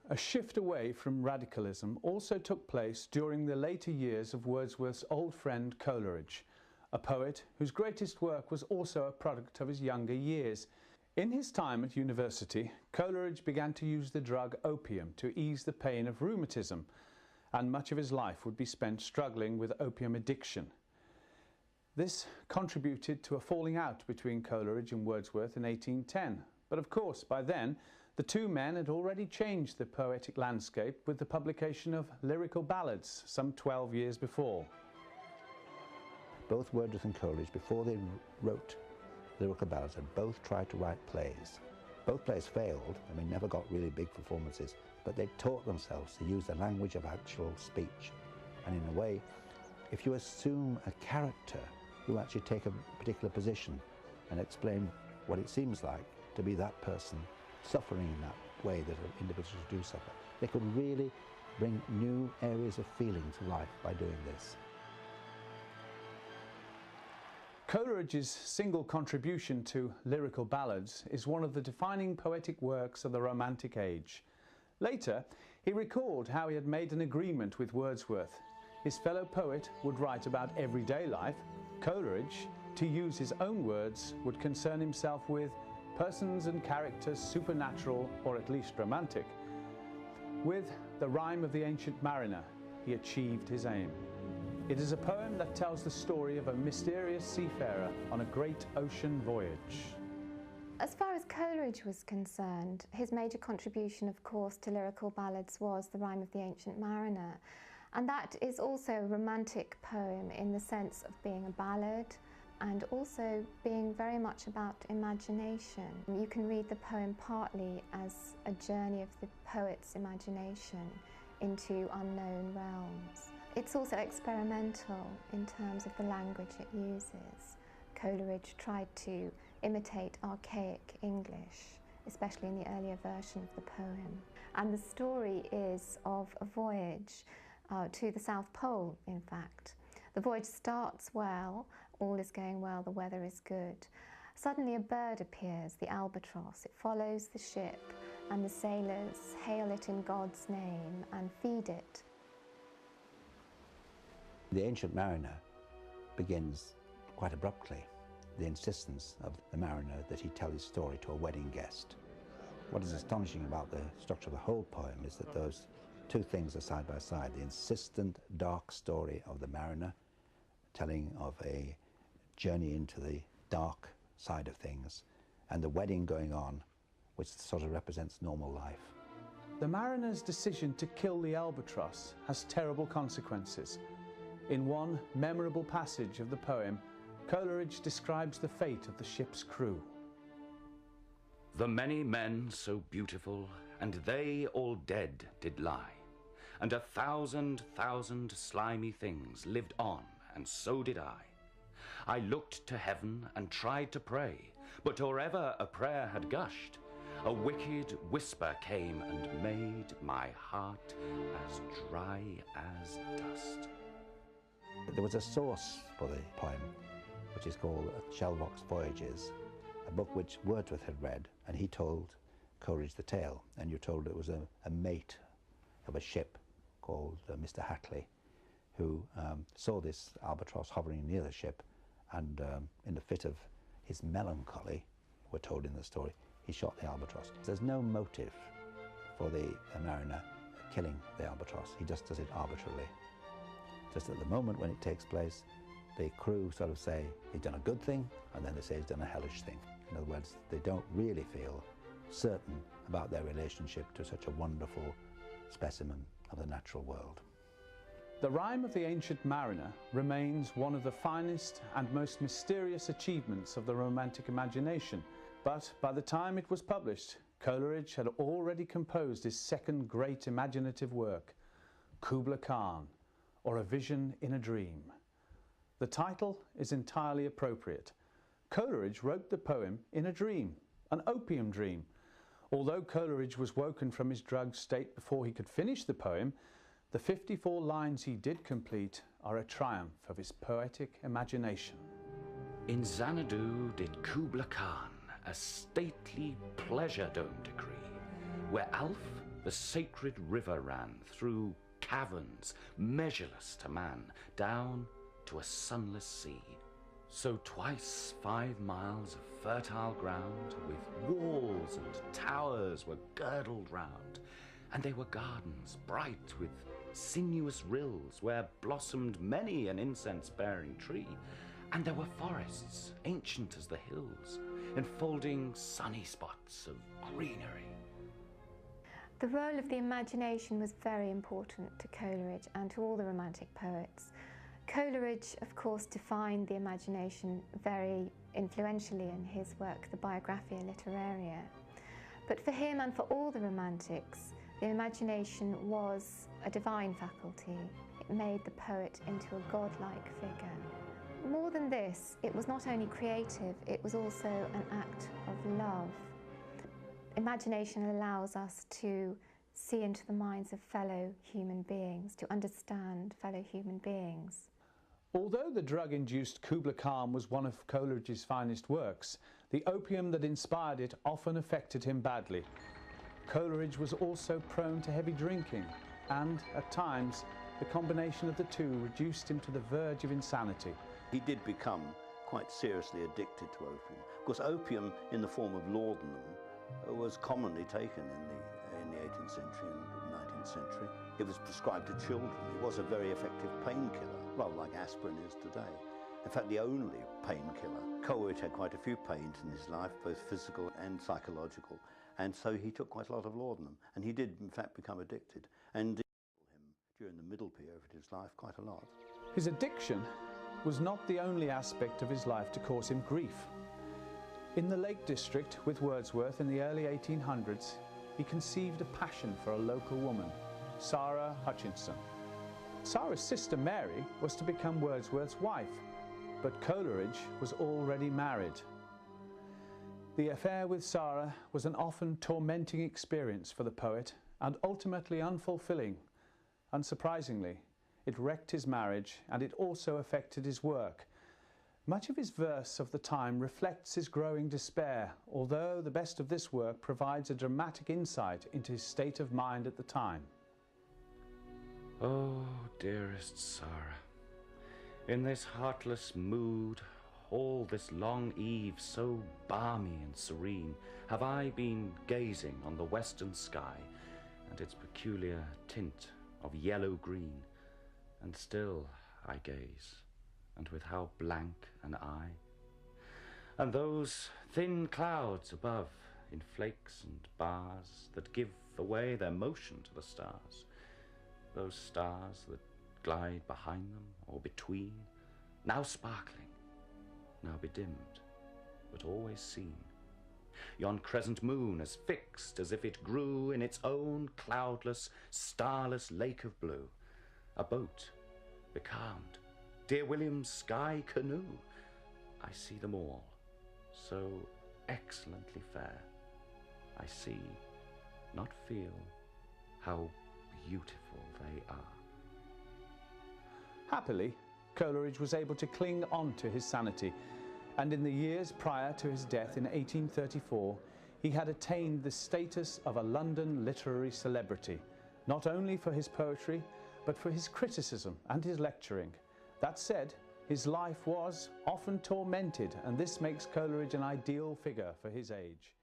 A shift away from radicalism also took place during the later years of Wordsworth's old friend Coleridge, a poet whose greatest work was also a product of his younger years. In his time at university, Coleridge began to use the drug opium to ease the pain of rheumatism, and much of his life would be spent struggling with opium addiction. This contributed to a falling out between Coleridge and Wordsworth in 1810, but of course by then the two men had already changed the poetic landscape with the publication of lyrical ballads some 12 years before. Both Wordsworth and Coleridge, before they wrote lyrical ballads, had both tried to write plays. Both plays failed, I mean, never got really big performances, but they taught themselves to use the language of actual speech. And in a way, if you assume a character, you actually take a particular position and explain what it seems like to be that person suffering in that way that individuals do suffer. They could really bring new areas of feeling to life by doing this. Coleridge's single contribution to lyrical ballads is one of the defining poetic works of the Romantic age. Later, he recalled how he had made an agreement with Wordsworth. His fellow poet would write about everyday life. Coleridge, to use his own words, would concern himself with persons and characters supernatural or at least romantic. With The Rime of the Ancient Mariner, he achieved his aim. It is a poem that tells the story of a mysterious seafarer on a great ocean voyage. As far as Coleridge was concerned, his major contribution, of course, to lyrical ballads was The Rime of the Ancient Mariner. And that is also a romantic poem in the sense of being a ballad and also being very much about imagination. You can read the poem partly as a journey of the poet's imagination into unknown realms. It's also experimental in terms of the language it uses. Coleridge tried to imitate archaic English, especially in the earlier version of the poem. And the story is of a voyage to the South Pole, in fact. The voyage starts well, all is going well, the weather is good. Suddenly a bird appears, the albatross. It follows the ship and the sailors hail it in God's name and feed it. The Ancient Mariner begins quite abruptly, the insistence of the mariner that he tell his story to a wedding guest. What is astonishing about the structure of the whole poem is that those two things are side by side. The insistent, dark story of the mariner, telling of a journey into the dark side of things, and the wedding going on, which sort of represents normal life. The mariner's decision to kill the albatross has terrible consequences. In one memorable passage of the poem, Coleridge describes the fate of the ship's crew. The many men so beautiful, and they all dead did lie, and 1,000 slimy things lived on, and so did I. I looked to heaven and tried to pray, but or ever a prayer had gushed, a wicked whisper came and made my heart as dry as dust. There was a source for the poem, which is called Shelvocke's Voyages, a book which Wordsworth had read, and he told Coleridge the tale, and you're told it was a mate of a ship called Mr. Hatley, who saw this albatross hovering near the ship, and in the fit of his melancholy, we're told in the story, he shot the albatross. There's no motive for the mariner killing the albatross. He just does it arbitrarily. Just at the moment when it takes place, the crew sort of say he's done a good thing, and then they say he's done a hellish thing. In other words, they don't really feel certain about their relationship to such a wonderful specimen of the natural world. The Rime of the Ancient Mariner remains one of the finest and most mysterious achievements of the Romantic imagination, but by the time it was published, Coleridge had already composed his second great imaginative work, Kubla Khan, or A Vision in a Dream. The title is entirely appropriate. Coleridge wrote the poem in a dream, an opium dream. Although Coleridge was woken from his drugged state before he could finish the poem, the 54 lines he did complete are a triumph of his poetic imagination. In Xanadu did Kubla Khan a stately pleasure dome decree, where Alf, the sacred river ran through caverns measureless to man, down to a sunless sea. So twice 5 miles of fertile ground, with walls and towers were girdled round, and they were gardens bright with sinuous rills, where blossomed many an incense-bearing tree, and there were forests ancient as the hills, enfolding sunny spots of greenery. The role of the imagination was very important to Coleridge and to all the Romantic poets. Coleridge, of course, defined the imagination very influentially in his work, the Biographia Literaria. But for him and for all the Romantics, the imagination was a divine faculty. It made the poet into a godlike figure. More than this, it was not only creative, it was also an act of love. Imagination allows us to see into the minds of fellow human beings, to understand fellow human beings. Although the drug-induced Kubla Khan was one of Coleridge's finest works, the opium that inspired it often affected him badly. Coleridge was also prone to heavy drinking, and, at times, the combination of the two reduced him to the verge of insanity. He did become quite seriously addicted to opium. Of course, opium in the form of laudanum was commonly taken in the 18th century and 19th century. It was prescribed to children. It was a very effective painkiller, rather like aspirin is today. In fact, the only painkiller. Coleridge had quite a few pains in his life, both physical and psychological, and so he took quite a lot of laudanum, and he did in fact become addicted, and it him during the middle period of his life quite a lot. His addiction was not the only aspect of his life to cause him grief. In the Lake District with Wordsworth in the early 1800s, he conceived a passion for a local woman, Sarah Hutchinson. Sarah's sister Mary was to become Wordsworth's wife, but Coleridge was already married. The affair with Sarah was an often tormenting experience for the poet and ultimately unfulfilling. Unsurprisingly, it wrecked his marriage and it also affected his work. Much of his verse of the time reflects his growing despair, although the best of this work provides a dramatic insight into his state of mind at the time. Oh, dearest Sarah, in this heartless mood, all this long eve so balmy and serene, have I been gazing on the western sky and its peculiar tint of yellow-green, and still I gaze, and with how blank an eye. And those thin clouds above, in flakes and bars, that give away their motion to the stars, those stars that glide behind them or between, now sparkling, now bedimmed, but always seen. Yon crescent moon as fixed as if it grew in its own cloudless, starless lake of blue, a boat becalmed, dear William's sky canoe. I see them all, so excellently fair. I see, not feel, how beautiful they are. Happily, Coleridge was able to cling on to his sanity, and in the years prior to his death in 1834, he had attained the status of a London literary celebrity, not only for his poetry, but for his criticism and his lecturing. That said, his life was often tormented, and this makes Coleridge an ideal figure for his age.